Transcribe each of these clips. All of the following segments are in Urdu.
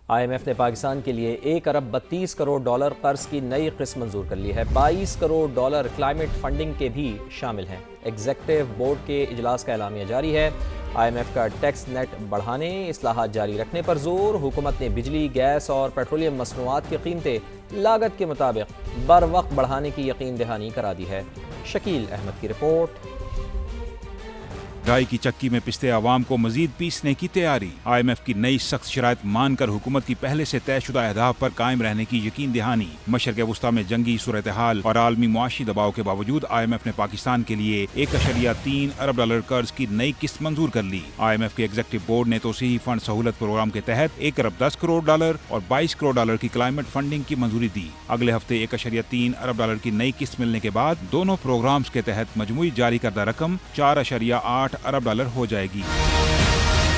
آئی ایم ایف نے پاکستان کے لیے $1.32 کروڑ قرض کی نئی قسط منظور کر لی ہے۔ $22 کروڑ کلائمیٹ فنڈنگ کے بھی شامل ہیں۔ ایگزیکٹو بورڈ کے اجلاس کا اعلامیہ جاری ہے۔ آئی ایم ایف کا ٹیکس نیٹ بڑھانے، اصلاحات جاری رکھنے پر زور۔ حکومت نے بجلی، گیس اور پیٹرولیم مصنوعات کی قیمتیں لاگت کے مطابق بروقت بڑھانے کی یقین دہانی کرا دی ہے۔ شکیل احمد کی رپورٹ۔ مہنگائی کی چکی میں پستے عوام کو مزید پیسنے کی تیاری۔ آئی ایم ایف کی نئی سخت شرائط مان کر حکومت کی پہلے سے طے شدہ اہداف پر قائم رہنے کی یقین دہانی۔ مشرق وسطیٰ میں جنگی صورتحال اور عالمی معاشی دباؤ کے باوجود آئی ایم ایف نے پاکستان کے لیے $1.3 ارب قرض کی نئی قسط منظور کر لی۔ آئی ایم ایف کے ایگزیکٹو بورڈ نے توسیعی فنڈ سہولت پروگرام کے تحت $1.10 کروڑ اور $22 کروڑ کی کلائمیٹ فنڈنگ کی منظوری دی۔ اگلے ہفتے $1.3 ارب کی نئی قسط ملنے کے بعد دونوں پروگرامز کے تحت مجموعی جاری کردہ رقم $4.8 ارب ہو جائے گی۔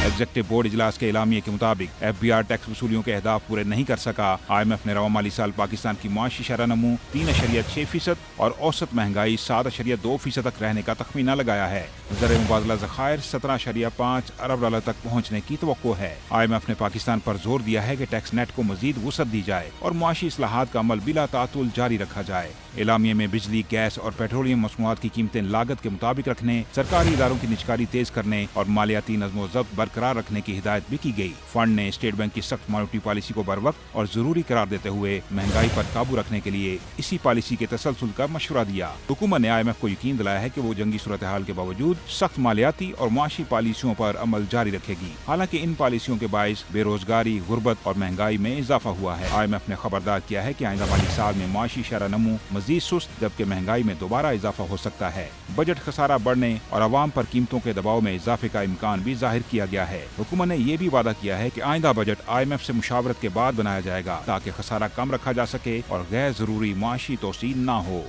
ایگزیکٹو بورڈ اجلاس کے اعلامیے کے مطابق ایف بی آر ٹیکس وصولیوں کے اہداف پورے نہیں کر سکا۔ آئی ایم ایف نے رواں مالی سال پاکستان کی معاشی شرح نمو 3.6% اور اوسط مہنگائی 7.2% تک رہنے کا تخمینہ لگایا ہے۔ زر مبادلہ ذخائر $17.5 ارب تک پہنچنے کی توقع ہے۔ آئی ایم ایف نے پاکستان پر زور دیا ہے کہ ٹیکس نیٹ کو مزید وسعت دی جائے اور معاشی اصلاحات کا عمل بلا تعطل جاری رکھا جائے۔ اعلامیے میں بجلی، گیس اور پیٹرولیم مصنوعات کی قیمتیں لاگت کے مطابق رکھنے، سرکاری اداروں کی نجکاری تیز کرنے اور مالیاتی نظم و ضبط برقرار رکھنے کی ہدایت بھی کی گئی۔ فنڈ نے اسٹیٹ بینک کی سخت مانیٹری پالیسی کو بروقت اور ضروری قرار دیتے ہوئے مہنگائی پر قابو رکھنے کے لیے اسی پالیسی کے تسلسل کا مشورہ دیا۔ حکومت نے آئی ایم ایف کو یقین دلایا ہے کہ وہ جنگی صورتحال کے باوجود سخت مالیاتی اور معاشی پالیسیوں پر عمل جاری رکھے گی، حالانکہ ان پالیسیوں کے باعث بے روزگاری، غربت اور مہنگائی میں اضافہ ہوا ہے۔ آئی ایم ایف نے خبردار کیا ہے کہ آئندہ مالی سال میں معاشی شرح نمو مزید سست جبکہ مہنگائی میں دوبارہ اضافہ ہو سکتا ہے۔ بجٹ خسارہ بڑھنے اور عوام پر قیمتوں کے دباؤ میں اضافے کا امکان بھی ظاہر کیا گیا ہے۔ حکومت نے یہ بھی وعدہ کیا ہے کہ آئندہ بجٹ آئی ایم ایف سے مشاورت کے بعد بنایا جائے گا تاکہ خسارہ کم رکھا جا سکے اور غیر ضروری معاشی توسیع نہ ہو۔